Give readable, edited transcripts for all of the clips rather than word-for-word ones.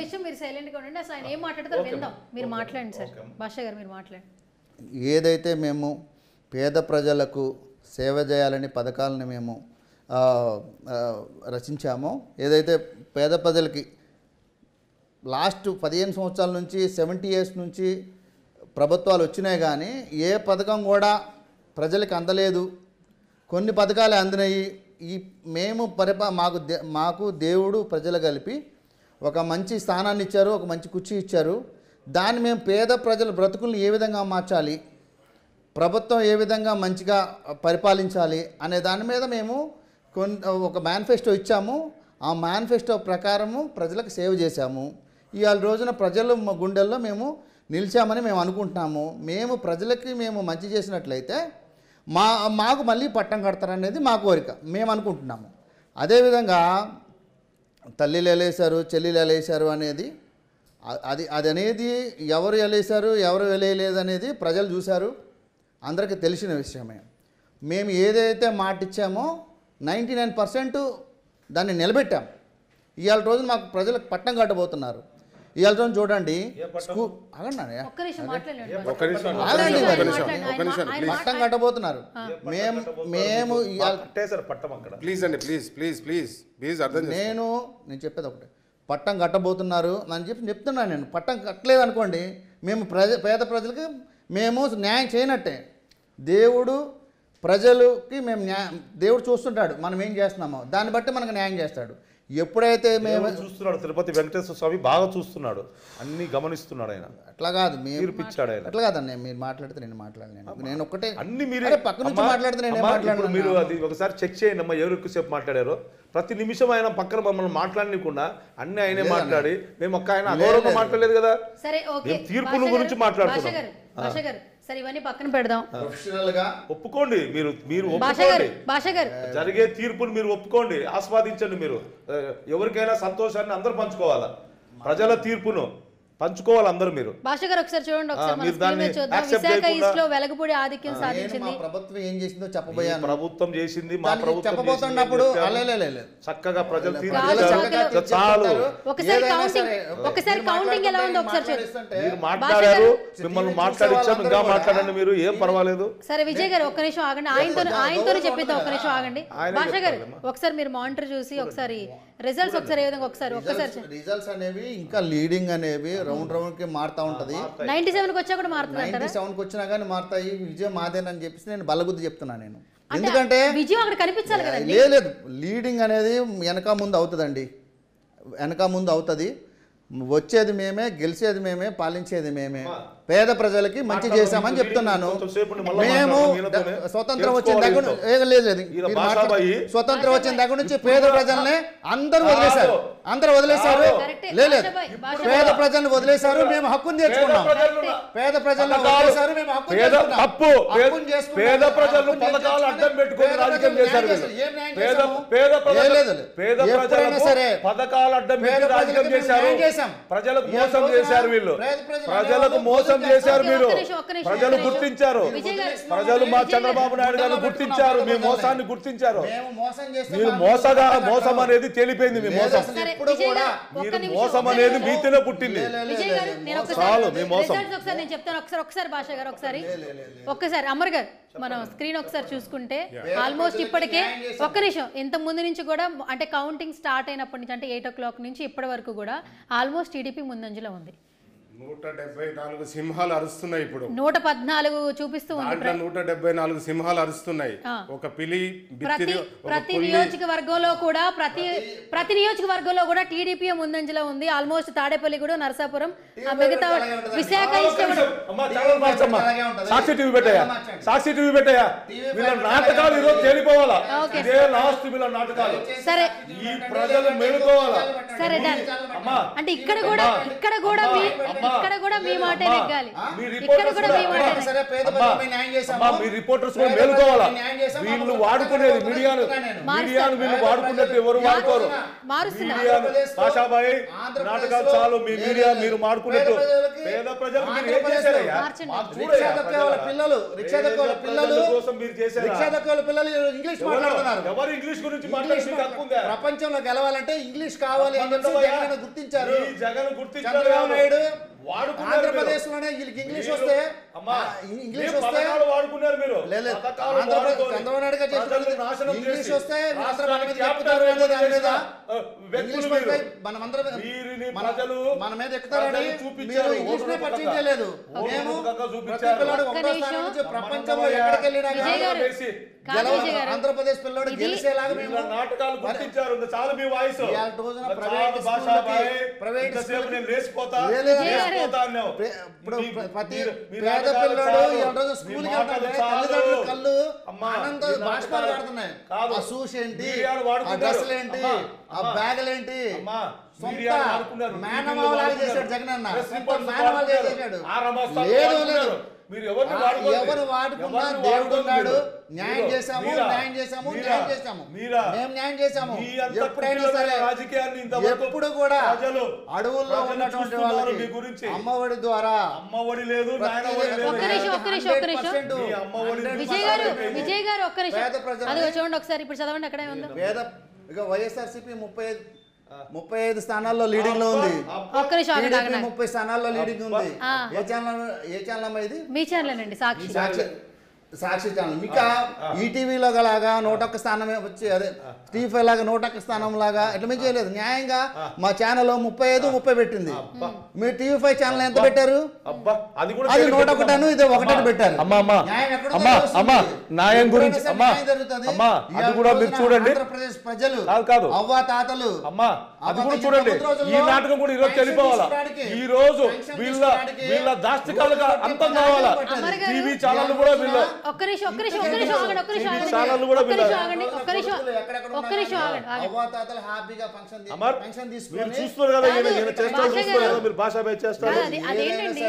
మీరు సైలెంట్ గా ఉండండి. అసలు ఆయన ఏం మాట్లాడతారో విందాం. మీరు మాట్లాడండి సార్. భాష గారు మీరు మాట్లాడండి. ఏదైతే మేము పేద ప్రజలకు సేవ చేయాలని పథకాలను మేము రచించామో, ఏదైతే పేద ప్రజలకి లాస్ట్ 15 సంవత్సరాల నుంచి 70 years నుంచి ప్రభుత్వాలు వచ్చినాయి, కానీ ఏ పథకం కూడా ప్రజలకు అందలేదు. కొన్ని పథకాలు అందినాయి. ఈ మేము మాకు దేవుడు ప్రజలు కలిపి ఒక మంచి స్థానాన్ని ఇచ్చారు, ఒక మంచి కుర్చీ ఇచ్చారు. దాన్ని మేము పేద ప్రజల బ్రతుకులను ఏ విధంగా మార్చాలి, ప్రభుత్వం ఏ విధంగా మంచిగా పరిపాలించాలి అనే దాని మీద మేము ఒక మేనిఫెస్టో ఇచ్చాము. ఆ మేనిఫెస్టో ప్రకారము ప్రజలకు సేవ చేశాము. ఇవాళ రోజున ప్రజల గుండెల్లో మేము నిలిచామని మేము అనుకుంటున్నాము. మేము ప్రజలకి మేము మంచి చేసినట్లయితే మాకు మళ్ళీ పట్టం కడతారనేది మా కోరిక, మేము అనుకుంటున్నాము. అదేవిధంగా తల్లిలు ఎలేశారు, చెల్లెలు ఎలేశారు అనేది అది అనేది ఎవరు ఎలేశారు ఎవరు ఎలేయలేదు అనేది ప్రజలు చూశారు, అందరికీ తెలిసిన విషయమే. మేము ఏదైతే మాట ఇచ్చామో 99% దాన్ని నిలబెట్టాం. ఇవాళ రోజున మాకు ప్రజలకు పట్టం కట్టబోతున్నారు. ఇవాళ రోజు చూడండి, పట్టం కట్టబోతున్నారు. మేము నేను చెప్పేది ఒకటే, పట్టం కట్టబోతున్నారు అని చెప్తున్నాను. నేను పట్టం కట్టలేదు అనుకోండి, మేము పేద ప్రజలకి మేము న్యాయం చేయనట్టే. దేవుడు ప్రజలకి మేము దేవుడు చూస్తుంటాడు మనం ఏం చేస్తున్నామో, దాన్ని బట్టి మనకు న్యాయం చేస్తాడు. ఎప్పుడైతే మేము చూస్తున్నాడు, తిరుపతి వెంకటేశ్వర స్వామి బాగా చూస్తున్నాడు, అన్ని గమనిస్తున్నాడు ఆయన. అట్లా కాదు తీర్పిచ్చాడు ఆయన. అట్లా కాదండి, మీరు మాట్లాడితే నేను మాట్లాడలేను. నేను ఒక్కటే అన్ని మీరు పక్క నుంచి మాట్లాడితే నేను మాట్లాడను. మీరు అది ఒకసారి చెక్ చేయండి అమ్మా, ఎవరు ఎక్కువసేపు మాట్లాడారో. ప్రతి నిమిషం ఆయన పక్కన మమ్మల్ని మాట్లాడనికుండా అన్ని ఆయనే మాట్లాడి, మేము ఒక్క ఆయన అగౌరవంగా మాట్లాడలేదు కదా. తీర్పుల గురించి మాట్లాడుతున్నాం. సరే ఇవన్నీ పక్కన పెడదాం. ఒప్పుకోండి, మీరు ఒప్పుకోండి, జరిగే తీర్పును మీరు ఒప్పుకోండి, ఆస్వాదించండి. మీరు ఎవరికైనా సంతోషాన్ని అందరూ పంచుకోవాలా, ప్రజల తీర్పును పంచుకోవాలి అందరూ. మీరు భాష గారు ఒకసారి చూడండి, విశాఖ ఈస్ట్ లో వెలగపూడి ఆధిక్యం సాధించింది. ప్రభుత్వం ఏం చేసిందో చెప్పబోయాను. ప్రభుత్వం చేసింది, మా ప్రభుత్వం చెప్పబోతున్నప్పుడు చక్కగా ప్రజలు చాలు. ఒకసారి కౌంటింగ్ ఎలా ఉందో ఒకసారి మీరు మాట్లాడారు, మిమ్మల్ని మాట్లాడించాం, ఇంకా మాట్లాడండి, మీరు ఏం పర్వాలేదు. సరే విజయ్ గారు ఒక్క నిమిషం ఆగండి, ఆయనతో చెప్పిద్దాం. ఒక్క నిమిషం ఆగండి భాష గారు, ఒకసారి మీరు మానిటర్ చూసి ఒకసారి రిజల్ట్స్ ఒకసారి ఏ విధంగా ఒక్కసారి రిజల్ట్స్ అనేవి ఇంకా లీడింగ్ అనేవి రౌండ్ కి మారుతా ఉంటది. 97కి వచ్చా కూడా మారుతుంది. 97కి వచ్చినా కానీ మారుతాయి. విజయం మాదేనని చెప్పేసి నేను బల్లగుద్ది చెప్తున్నా. నేను ఎందుకంటే విజయం అక్కడ కనిపించాలి కదా. లేదు, లీడింగ్ అనేది వెనక ముందు అవుతుందండి, వెనక ముందు అవుతుంది. వచ్చేది మేమే, గెలిచేది మేమే, పాలించేది మేమే. పేద ప్రజలకి మంచి చేశామని చెప్తున్నాను. మేము స్వతంత్రం వచ్చిన దగ్గర స్వతంత్రం వచ్చిన దగ్గర నుంచి పేద ప్రజల్ని అందరూ వదిలేశారు. లేదు, పేద ప్రజల్ని వదిలేశారు, మేము హక్కును తెచ్చుకున్నాం. పేద ప్రజల్ని వదిలేశారు, మేము ప్రజలకు మోసం చేశారు వీళ్ళు, ప్రజలకు మోసం చేశారు. మీరు ప్రజలు గుర్తించారు, ప్రజలు మా చంద్రబాబు నాయుడు గారు గుర్తించారు, మీ మోసాన్ని గుర్తించారు. మీరు మోసం అనేది తెలిపోయింది. మీ మోసం మోసం అనేది మీతోనే పుట్టింది. చాలు మీ మోసం. నేను చెప్తాను ఒకసారి భాష గారు ఒక్కసారి అమర్ గారు మనం స్క్రీన్ ఒకసారి చూసుకుంటే ఆల్మోస్ట్ ఇప్పటికే ఒక్క నిమిషం ఇంత ముందు నుంచి కూడా అంటే కౌంటింగ్ స్టార్ట్ అయినప్పటి నుంచి అంటే 8 o'clock నుంచి ఇప్పటి వరకు కూడా ఆల్మోస్ట్ టీడీపీ ముందంజలో ఉంది. 174 సింహాలు అరుస్తున్నాయి. ఇప్పుడు 114 చూపిస్తూ ఉంది. 174 సింహాలు అరుస్తున్నాయి. ఒక పిలి ప్రతి నియోజకవర్గంలో కూడా టీడీపీ ముందంజలో ఉంది. ఆల్మోస్ట్ తాడేపల్లి కూడా, నరసాపురం, మిగతా విశాఖ సాక్షి టీవీ పెట్టాయా వీళ్ళ నాటకాలు ఈరోజు తేలిపోవాలా. ఇదే లాస్ట్ వీళ్ళ నాటకాలు. సరే ఈ ప్రజలు మేలుకోవాలా. సరే అంటే ఇక్కడ కూడా ఇక్కడ కూడా మీ మాటే నెగ్గాలి. మీ ఇక్కడ కూడా మీ మాటే రిపోర్టర్స్ సరే, పేద ప్రజలపై న్యాయం చేశాము. అమ్మా, మీ రిపోర్టర్స్ కూడా మేలుకోవాలా. న్యాయం చేశాము. వీళ్ళు వాడుకునేది మీడియాను వీళ్ళు వాడుకున్నట్టు ఎవరు వాడుకోరు. మారుస్తున్నా. మీడియాను భాషాబాయి నాటకాలు చాలు, మీ మీడియా మీరు మాడుకున్నట్టు పేద ప్రజలకు మీరు ఏం చేశారయ్యా? మార్చండి. మాకు రిక్షా చూడయ్యా దొక్కే వాళ్ళ పిల్లలు కోసం మీరు చేశారా? రిక్షా దొక్కే వాళ్ళ పిల్లలు ఇంగ్లీష్ మాట్లాడుతున్నారు. ఎవరు ఇంగ్లీష్ గురించి మాట్లాడి మీకు హక్కు ఉందా? ప్రపంచంలో గెలవాలంటే ఇంగ్లీష్ కావాలి అని చెప్పి జగన్ గుర్తించారు. ఈ జగన్ గుర్తించారు. చంద్రబాబు నాయుడు వాడుకున్నారు. ఆంధ్రప్రదేశ్ లోనే వీళ్ళకి ఇంగ్లీష్ వస్తే అమ్మా, ఇంగ్లీష్ ఏ వస్తే పథకాలు వాడుకున్నారు మీరు? లేదు, పథకాలు ఆంధ్రప్రదేశ్ వాడుకొని చంద్రబాబు నాయుడు గారు ప్రజలను చేసిన నాశనం ఇంగ్లీష్ చేసి వస్తే రాష్ట్రానికి ఎక్కుతారు అనేది దాని మీద వ్యక్తులు ఇంగ్లీష్ మీరు. పై మనమందరం వీరిని ప్రజలు మన మీద ఎక్కుతారని ప్రజలు చూపించారు. మీరు ఇంగ్లీష్ నే పరిచయం చేయలేదు. మేము ఓటుగా ప్రతి చూపించారు. పిల్లడు ఒక్క ఒకటో నిమిషం. స్థానం నుంచి ప్రపంచంలో ఎక్కడికి వెళ్ళినా విజయ్ గారు. వేసి కాదు విజయ్ గారు. ఆంధ్రప్రదేశ్ పిల్లడు ఇది గెలిచేలాగా వీళ్ళ మేము నాటకాలు గుర్తించారు. ఇంకా చాలు మీ వాయిస్. ఇవాళ రోజున ఇంకా ప్రైవేట్ చాలు భాషా స్కూళ్ళకి, బాయ్. ప్రైవేట్ ఇంతసేపు స్కూళ్ళకి నేను లేచిపోతా లేదు, లేచిపోతా అన్నావు. ఇప్పుడు ప్రతి మీ పేద నాటకాలు పిల్లడు చాలు. ఈ రోజు మీ స్కూల్కి మాటలు వెళ్తాడు, చాలు. తల్లిదండ్రుల కళ్ళు అమ్మా, ఆనంద మీ బాష్పాలు నాటకాలు పడుతున్నాయి. కాదు. ఆ షూస్ ఏంటి, మీడియాను ఆ వాడుకుంటారు. డ్రెస్సులు ఏంటి, అమ్మా, ఆ బ్యాగులు ఏంటి, అమ్మా, సొంత మీడియాను వాడుకున్నారు. మేనమావలాగా టీవీలు చేశాడు వాడుకున్నారు. జగన్ అన్న. ప్రెస్ సొంత రిపోర్ట్స్ మేనమావలాగా వాడుకున్నారు. చేశాడు. ఆ రమస్తాలు లేదు, వాడుకున్నారు. లేదు. మీరు ఎవరిని వాడుకోండి. ఎవరు వాడుకున్నా ఎవరిని దేవుడు వాడుకోండి ఉన్నాడు. మీరు. న్యాయం చేశాము, మీరా? న్యాయం చేశాము, మీరా? న్యాయం చేశాము. మీరా? మేము న్యాయం చేశాము. మీ అంత ఎప్పుడైనా కుటిలమైన సరే రాజకీయాన్ని ఇంతవరకు ఎప్పుడు కూడా ప్రజలు అడవుల్లో ఉన్నటువంటి చూస్తున్నారు వాళ్ళకి మీ గురించి. అమ్మఒడి ద్వారా అమ్మఒడి లేదు, నాయనఒడి లేదు. ఒక్క నిమిషం, ఒక్క నిమిషం, ఒక్క నిమిషం. 100% మీ అమ్మఒడి విజయ్ గారు, విజయ్ గారు ఒక్క నిమిషం. పేద ప్రజల్ని- అదిగో చూడండి ఒకసారి, ఇప్పుడు చదవండి అక్కడే ఉందో. పేద ఇక వైఎస్ఆర్సీపీ 35 స్థానాల్లో లీడింగ్ లో ఉంది. ఒక్క నిమిషం ఆగండి, టీడీపీ ఆగండి. 30 స్థానాల్లో లీడింగ్ ఉంది. ఆ. ఏ ఛానల్ అమ్మా ఇది? మీ ఛానల్ అండి సాక్షి. సాక్షి ఛానల్. ఇంకా ఈటీవీలో లాగా 101 స్థానమే వచ్చి అదే టీవీ లాగా 101 స్థానం లాగా ఎట్లా మేము చేయలేదు. న్యాయంగా మా ఛానల్ 35-30 పెట్టింది. మీ టీవీ 5 ఛానల్ ఎంత పెట్టారు? అబ్బా, అది కూడా అది తెలియదు. 101 ఇది 1 పెట్టారు. అమ్మా, అమ్మా, న్యాయం ఎక్కడ ఉందో అమ్మా, తెలుస్తుంది. అమ్మా, న్యాయం గురించి ఎప్పుడైనా అమ్మా, న్యాయం జరుగుతుంది. అమ్మా, ఈ అది కూడా మీరు రోజున చూడండి. ఆంధ్రప్రదేశ్ ప్రజలు కాదు. అవ్వ తాతలు అమ్మా, అది కూడా ఇంత చూడండి. ముందు రోజుల్లో ఈ నాటకం కూడా ఈరోజు పెన్షన్ తెలిపోవాలా. తీసుకోవడానికి, ఈ రోజు పెన్షన్ వీళ్ళ తీసుకోవడానికి వీళ్ళ దాష్టికాలుగా అంతం కావాలా. అమర్ గారు, టీవీ ఛానల్ కూడా వీళ్ళ ఒక్క నిమిషం, ఒక్క నిమిషం, ఒక్క నిమిషం ఆగండి, ఒక్క నిమిషం ఆగండి. ఛానళ్ళు కూడా ఒక్క నిమిషం ఆగండి, ఒక్క నిమిషం, ఎక్కడెక్కడ ఒక్క నిమిషం ఆగండి, ఆగండి. అవ్వ తాతలు హ్యాపీగా అమర్, పెన్షన్ మీరు తీసుకొని చూస్తున్నారు కదా, ఈయన చేస్తారు భాష చూస్తున్నారు గారు. కదా, మీరు భాషా బై చేస్తారు. కాదు, అదేంటండి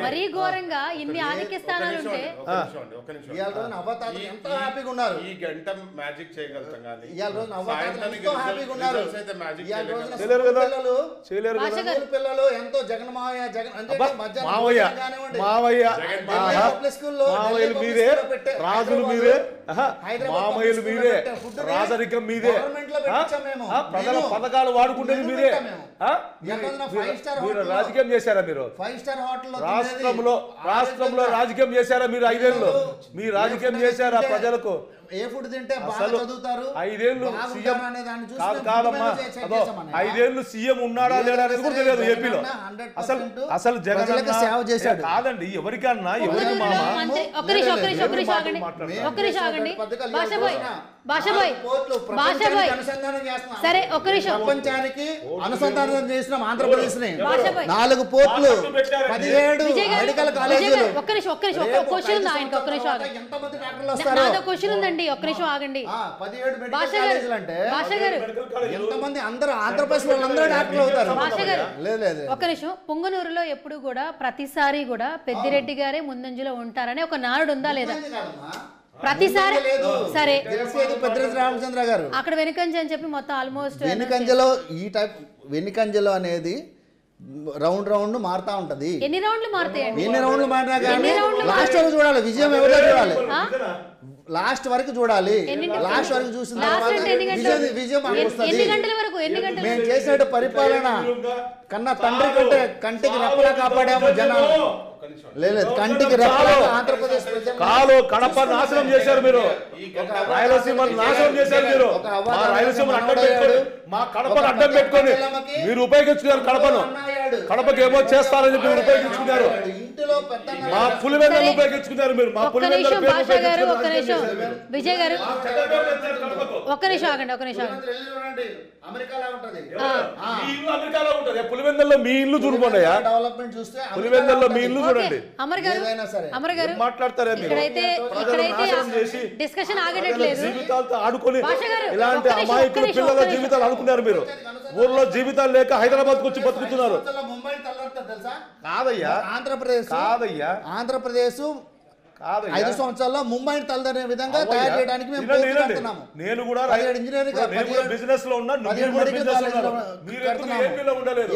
మరీ ఘోరంగా ఇన్ని ఆధిక్య స్థానాలు ఉంటే ఒక్క నిమిషం. ఇవాళ రోజున అవ్వ తాతలు ఎంతో హ్యాపీగా ఉన్నారు. ఈ గంట మ్యాజిక్ చేయగలుగుతాం కానీ ఇవాళ రోజున అవ్వ తాతలు సాయంత్రానికి ఎంతో హ్యాపీగా ఉన్నారు. రిజల్ట్స్ అయితే మ్యాజిక్ ఇవాళ రోజున చేయలేరు కదా. పిల్లలు చేయలేరు భాష కదా. గారు. స్కూల్ పిల్లలు ఎంతో జగన్ మావయ్య జగన్ అంటే అబ్బా, మధ్యాహ్నం మావయ్య భోజనం కానివ్వండి. మావయ్య ఢిల్లీ ఆహా. పబ్లిక్ స్కూల్లో, మావయ్యలు ఢిల్లీ పబ్లిక్ మీరే, స్కూల్లో పెట్టే రాజులు హైదరాబాద్ మీరే, ఆహా. హైదరాబాద్ మామయ్యలు పబ్లిక్ మీరే, స్కూల్లో పెట్టే ఫుడ్ని రాజరికం మీదే, గవర్నమెంట్లో ఆ? పెట్టించాం మేము. ఆ? ప్రజల మేము పథకాలు వాడుకునేది మేము మీరే. పెట్టాం మేము. ఆ? ఎక్కడన్నా మీరు- 5 స్టార్ మీరు హోటల్లో, రాజకీయం చేశారా మీరు? 5 స్టార్ హోటల్లో రాష్ట్రంలో రాజకీయం చేశారా మీరు? 5 ఏళ్ళు మీ రాజకీయం చేశారా ప్రజలకు? ఏ ఫుడ్ తింటే బాగా అసలు చదువుతారు, 5 ఏళ్ళు బాగుంటారు సీఎం అనే దాన్ని చూసి కాదు మేము కాదమ్మా, ఫుడ్ మెనూ అదో చేసామని. 5 ఏళ్ళు సీఎం ఉన్నాడా లేడా అనేది కూడా తెలియదు ఏపీలో. అసలు జగన్ ప్రజలకు అన్న- సేవ చేశాడు. కాదండి, ఎవరికన్నా ఎవరికి పొంగనూరులో మామ మంత్రి ఒక్క నిమిషం, ఒక్క నిమిషం, ఒక్క నిమిషం ఆగండి, ఒక్క నిమిషం ఆగండి. భాషాబాయ్, భాషాబాయ్, భాషాబాయ్, సరే ఒక్క నిమిషం. ప్రపంచానికి అనుసంధానం చేసిన ఆంధ్రప్రదేశ్ ని భాషాబాయ్. 4 పోర్ట్లు, పెట్టారండి. 17 విజయ్ గారు, మెడికల్ విజయ్ కాలేజీలు. గారు, ఒక్క నిమిషం, ఒక్క నిమిషం, ఒక్క క్వశ్చన్ ఉంది ఆయనకి, ఒక్క నిమిషం ఆగండి. ఎంతమంది డాక్టర్లు వస్తారు? నాదో క్వశ్చన్ ఉందండి, ఒక్క నిమిషం ఆగండి. 17 మెడికల్ భాష గారు, కాలేజీలు అంటే భాష గారు, ఎంతమంది అందరూ ఆంధ్రప్రదేశ్ వాళ్ళందరూ డాక్టర్లు అవుతారు. భాష గారు, లేదు లేదు ఒక్క నిమిషం. పొంగనూరులో ఎప్పుడు కూడా ప్రతిసారి కూడా పెద్దిరెడ్డి గారే ముందంజలో ఉంటారని ఒక నానుడు ఉందా లేదా? ప్రతిసారి సరే, గెలిచేది పెద్దిరెడ్డి రామచంద్ర గారు. అక్కడ వెనుకంజ అని చెప్పి మొత్తం ఆల్మోస్ట్ వెనుకంజలో ఈ టైప్ వెనుకంజలో అనేది రౌండ్ మారుతా ఉంటది. ఎన్ని రౌండ్లు మారుతాయండి? ఎన్ని రౌండ్లు మారినా కానీ ఎన్ని రౌండ్లు లాస్ట్ వరకు చూడాలి, విజయం ఎవరిదో చూడాలి. ఆ? లాస్ట్ వరకు చూడాలి. ఎన్నింటి- లాస్ట్ వరకు చూసిన లాస్ట్ తర్వాత అంటే ఎన్ని గంటలు? విజయం మనకు ఎన్ని వస్తుంది. గంటల వరకు? ఎన్ని గంటలు? మేము చేసినట్టు పరిపాలన కన్నా తండ్రి కంటే కంటికి రెప్పలా కాపాడాము జనాలు. లేదు కంటికి రెప్పలా ఆంధ్రప్రదేశ్ ప్రజలు కాలు కడప నాశనం చేశారు మీరు, రాయలసీమ నాశనం చేశారు మీరు. మా రాయలసీమను అడ్డం పెట్టుకొని, మా కడపను అడ్డం పెట్టుకొని మీరు ఉపయోగించుకున్నారు కడపను. కడపకి ఏమో చేస్తారని చెప్పి మీరు ఉపయోగించుకున్నారు. ఇంటిలో పెద్ద మా పులివెందులు ఉపయోగించుకున్నారు మీరు. మా ఒక్క పులివెందుల నిమిషం పేరు భాష గారు, ఒక్క ఉపయోగించుకున్నారు. నిమిషం విజయ్ గారు, ఒక్క నిమిషం ఆగండి, ఒక్క నిమిషం ఆగండి. అమెరికాలో ఉంటది. మీ ఇల్లు అమెరికాలో ఉంటుంది. పులివెందుల్లో మీ ఇల్లు చూడుకోండియా. డెవలప్మెంట్ చూస్తే పులివెందుల్లో మీ ఇల్లు చూడండి. అమర్ గారు, ఏదైనా సరే. అమర్ గారు, మాట్లాడతారా మీరు? ఇక్కడైతే నాశనం చేసి డిస్కషన్ ఆగట్లేదు. జీవితాలతో ఆడుకొని భాష గారు, ఇలాంటి ఒక్క నిమిషం, అమాయకులు ఒక్క నిమిషం, పిల్లల ఒక్క నిమిషం. జీవితాలు అనుకున్నారు మీరు. ఊర్లో జీవితాలు లేక హైదరాబాద్ వచ్చి బతుకుతున్నారు. ముంబై సంవత్సరాలు తెలుసా? కాదయ్యా ఆంధ్రప్రదేశ్ కాదయ్యా 5 సంవత్సరాల్లో ముంబైని తలదనే విధంగా తయారు చేయడానికి మేము ప్రయత్నిస్తున్నాము. నేను కూడా 17 ఇంజనీరింగ్ బిజినెస్ లో ఉన్నా, మీరు కూడా బిజినెస్ లో ఉన్నారు. మీరు ఎందుకు ఏపీలో ఉండలేదు?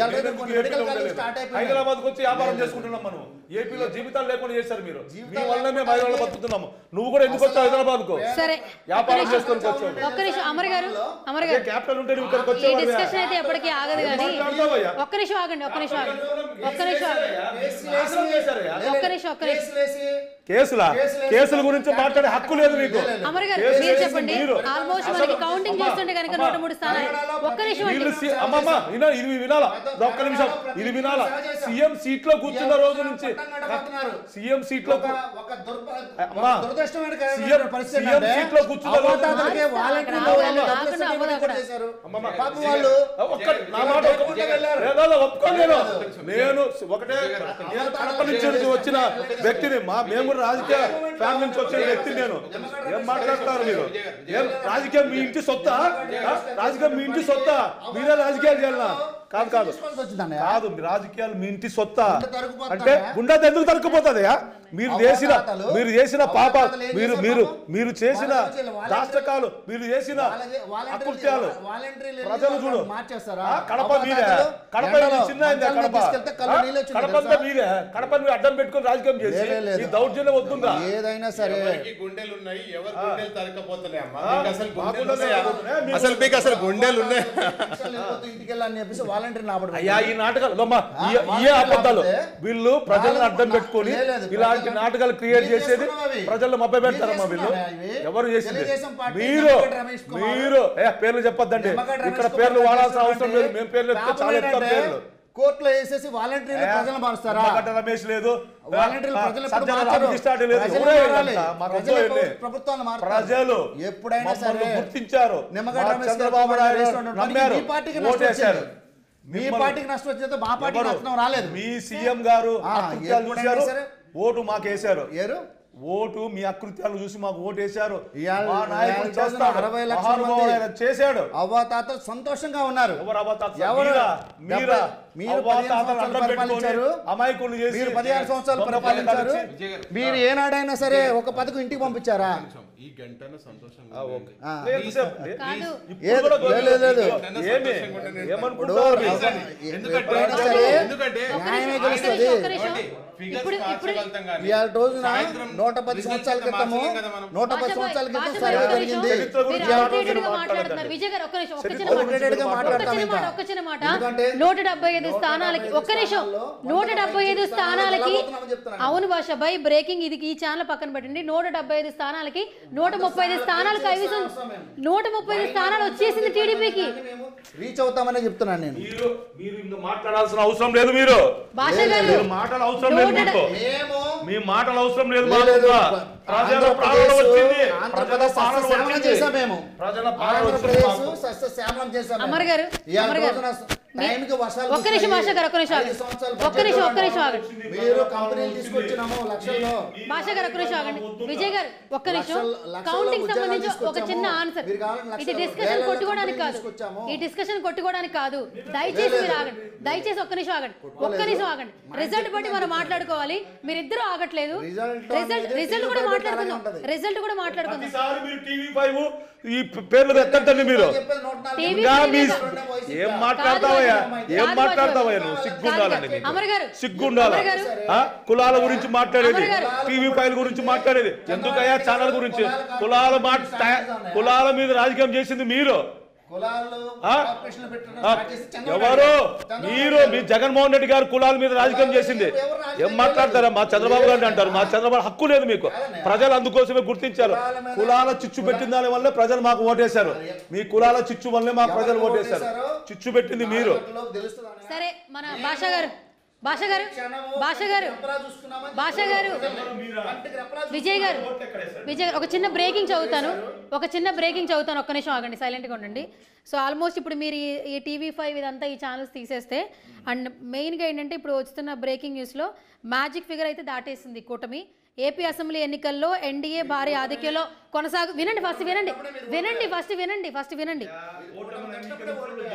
హైదరాబాద్ వచ్చి వ్యాపారం చేసుకుంటున్నాం మనం. ఏపీలో జీవితాలు లేకుండా చేశారు మీరు. మీ వల్లనే మేము హైదరాబాద్ బతుకుతున్నాము. నువ్వు కూడా ఎందుకు వచ్చావు హైదరాబాద్ కు? సరే వ్యాపారం చేసుకొని వచ్చావు. ఒక్క నిమిషం అమర్ గారు క్యాపిటల్ ఉంటే నువ్వు ఇక్కడికి ఈ వచ్చావు. డిస్కషన్ అయితే ఎప్పటికీ ఆగదు కానీ ఒక్క నిమిషం ఆగండి. కేసుల గురించి మాట్లాడే హక్కు లేదు మీకు. అమర్ గారు మీరు చెప్పండి. ఆల్మోస్ట్ మనకి కౌంటింగ్ చేస్తుంటే కనుక 103 స్థానాలు. ఒక్క నిమిషం అమ్మమ్మ ఇది వినాలా? ఒక్క నిమిషం ఇది వినాలా? సీఎం సీట్ లో కూర్చున్న రోజు నుంచి సీఎం సీట్ లో నేను ఒకటే కడప నుంచి వచ్చిన వ్యక్తిని. మేము కూడా రాజకీయ ఫ్యామిలీ నుంచి వచ్చిన వ్యక్తి. నేను ఏం మాట్లాడతారు మీరు? ఏం రాజకీయం మీ ఇంటి సొత్తా? రాజకీయం మీ ఇంటి సొత్తా? మీరే రాజకీయాలు చేయాలన్నా? కాదు కాదు కాదు, రాజకీయాలు మీ ఇంటి సొత్తా అంటే గుండె ఎందుకు తరుక్కుపోతుందయా? మీరు చేసిన పాపాలు, మీరు చేసిన దాష్టకాలు, మీరు చేసిన అకృత్యాలు ప్రజలు చూడు. కడప మీరే, కడప చిన్న కడపంతా మీరే. కడప మీరు అడ్డం పెట్టుకుని రాజకీయం చేసి ఈ దౌర్జన్యం వద్దుగా. ఏదైనా సరే గుండెలు ఉన్నాయి, ఎవరు గుండెలు తరకపోతున్నాయి అమ్మా? అసలు మీకు అసలు గుండెలు ఉన్నాయి. ఇంటికి వెళ్ళని చెప్పేసి వాలంటీర్ అయ్యా ఈ నాటకాలు ఇయే అబద్ధాలు. వీళ్ళు ప్రజలను అడ్డం పెట్టుకొని ఇలాంటి నాటకాలు క్రియేట్ చేసేది, ప్రజలను మభ్య పెడతారమ్మా వీళ్ళు. ఎవరు చేసింది? మీరు పేర్లు చెప్పొద్దండి. ఇక్కడ పేర్లు వాడాల్సిన అవసరం లేదు. మేము పేర్లు చెప్తే చాలా చెప్తాం. పేర్లు కోర్టులో వేసేసి వాలంటీర్లు ప్రజలు మారుస్తారా? రమేష్ లేదు, ప్రజలు ఎప్పుడైనా గుర్తించారు. చంద్రబాబు నాయుడు నమ్మారు, ఓటేశారు. మీ పార్టీకి నష్టం వచ్చేది మా పార్టీకి నష్టం రాలేదు. మీ సీఎం గారు ఓటు మాకేశారు. ఓటు మీ అకృత్యాలు చూసి మాకు ఓటు వేశారు. 60 లక్షల మంది చేశాడు. అవ్వాతాతలు సంతోషంగా ఉన్నారు. మీరు 16 సంవత్సరాలు పరిపాలించారు. మీరు ఏనాడైనా సరే ఒక పథకం ఇంటికి పంపించారా? ఈ గంటన సంతోషంగా రోజున 110 సంవత్సరాల క్రితము 110 సంవత్సరాల క్రితం సర్వే జరిగింది. విజయ్ గారు ఒక్క చిన్న మాట. 175 స్థానాలకి ఒక్క నిమిషం. 175 స్థానాలకి అవును భాష బై బ్రేకింగ్. ఇది ఈ ఛానల్ పక్కన పెట్టండి. 175 స్థానాలకి 135 స్థానాలు కైవసం 135 స్థానాలు వచ్చేసింది టీడీపీకి. రీచ్ అవుతామని చెప్తున్నాను నేను. మీరు ఇంకా మాట్లాడాల్సిన అవసరం లేదు. మీరు భాష గారు మాటలు అవసరం లేదు. మీ మాటలు అవసరం లేదు. ప్రజల అమర్ గారు ఒక్క నిమిషం భాష గారు ఒక్క నిమిషం భాష గారు ఒక్క నిమిషం ఆగండి. విజయ్ గారు ఒక్క నిమిషం. కౌంటింగ్ సంబంధించి ఒక చిన్న ఆన్సర్. ఇది డిస్కషన్ కొట్టుకోవడానికి కాదు. ఈ డిస్కషన్ కొట్టుకోవడానికి కాదు. దయచేసి మీరు ఆగండి. దయచేసి ఒక్క నిమిషం ఆగండి. రిజల్ట్ బట్టి మనం మాట్లాడుకోవాలి. మీరిద్దరూ ఆగట్లేదు. రిజల్ట్ కూడా మాట్లాడుకుందాం. ఈ పేర్లు ఎత్తండి మీరు. ఏం మాట్లాడతావయ్యా? నువ్వు సిగ్గుండాలండి. సిగ్గుండాలి. కులాల గురించి మాట్లాడేది, టీవీ ఫైల్ గురించి మాట్లాడేది ఎందుకయ్యా? ఛానల్ గురించి కులాల మీద రాజకీయం చేసింది మీరు. ఎవరు? మీరు. మీ జగన్మోహన్ రెడ్డి గారు కులాల మీద రాజకీయం చేసింది. ఏం మాట్లాడతారా? మా చంద్రబాబు గారిని అంటారు. మా చంద్రబాబు హక్కు లేదు మీకు. ప్రజలు అందుకోసమే గుర్తించారు. కులాల చిచ్చు పెట్టిన దాని వల్లే ప్రజలు మాకు ఓటేశారు. మీ కులాల చిచ్చు వల్లే మాకు ప్రజలు ఓటేశారు. చిచ్చు పెట్టింది మీరు. సరే మన భాష గారు విజయ్ గారు ఒక చిన్న బ్రేకింగ్ చదువుతాను. ఒక్క నిమిషం ఆగండి. సైలెంట్గా ఉండండి. సో ఆల్మోస్ట్ ఇప్పుడు మీరు ఈ TV5 ఇదంతా ఈ ఛానల్స్ తీసేస్తే అండ్ మెయిన్గా ఏంటంటే ఇప్పుడు వస్తున్న బ్రేకింగ్ న్యూస్లో మ్యాజిక్ ఫిగర్ అయితే దాటేసింది కూటమి. ఏపీ అసెంబ్లీ ఎన్నికల్లో ఎన్డీఏ భారీ ఆధిక్యంలో వినండి ఫస్ట్ వినండి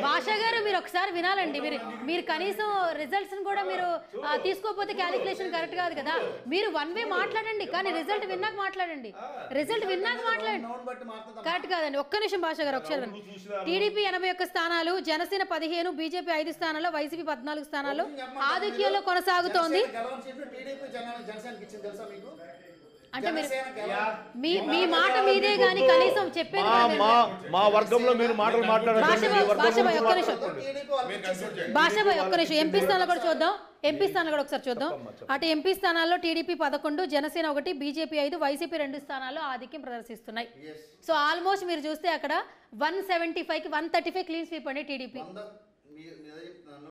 భాషా గారు, మీరు ఒకసారి వినాలండి. మీరు కనీసం రిజల్ట్స్ కూడా మీరు తీసుకోకపోతే క్యాలిక్యులేషన్ కరెక్ట్ కాదు కదా. మీరు వన్ వే మాట్లాడండి, కానీ రిజల్ట్ విన్నాక మాట్లాడండి. కరెక్ట్ కాదండి. ఒక్క నిమిషం భాషా గారు, ఒకసారి టీడీపీ 81 స్థానాలు, జనసేన 15, బీజేపీ 5 స్థానాల్లో, వైసీపీ 14 స్థానాల్లో ఆధిక్యంలో కొనసాగుతోంది. అంటే మీ మాట మీదే గాని కనీసం చెప్పేది మా వర్గంలో మీరు మాటలు మాట్లాడారు. భాషాబాయ్ ఒక్క నిమిషం. ఎంపీ స్థానాలు కూడా చూద్దాం. ఒకసారి చూద్దాం. అటు ఎంపీ స్థానాల్లో టీడీపీ 11, జనసేన 1, బీజేపీ 5, వైసీపీ 2 స్థానాల్లో ఆధిక్యం ప్రదర్శిస్తున్నాయి. సో ఆల్మోస్ట్ మీరు చూస్తే అక్కడ 175కి 135 క్లీన్ స్వీప్ అండి టీడీపీ.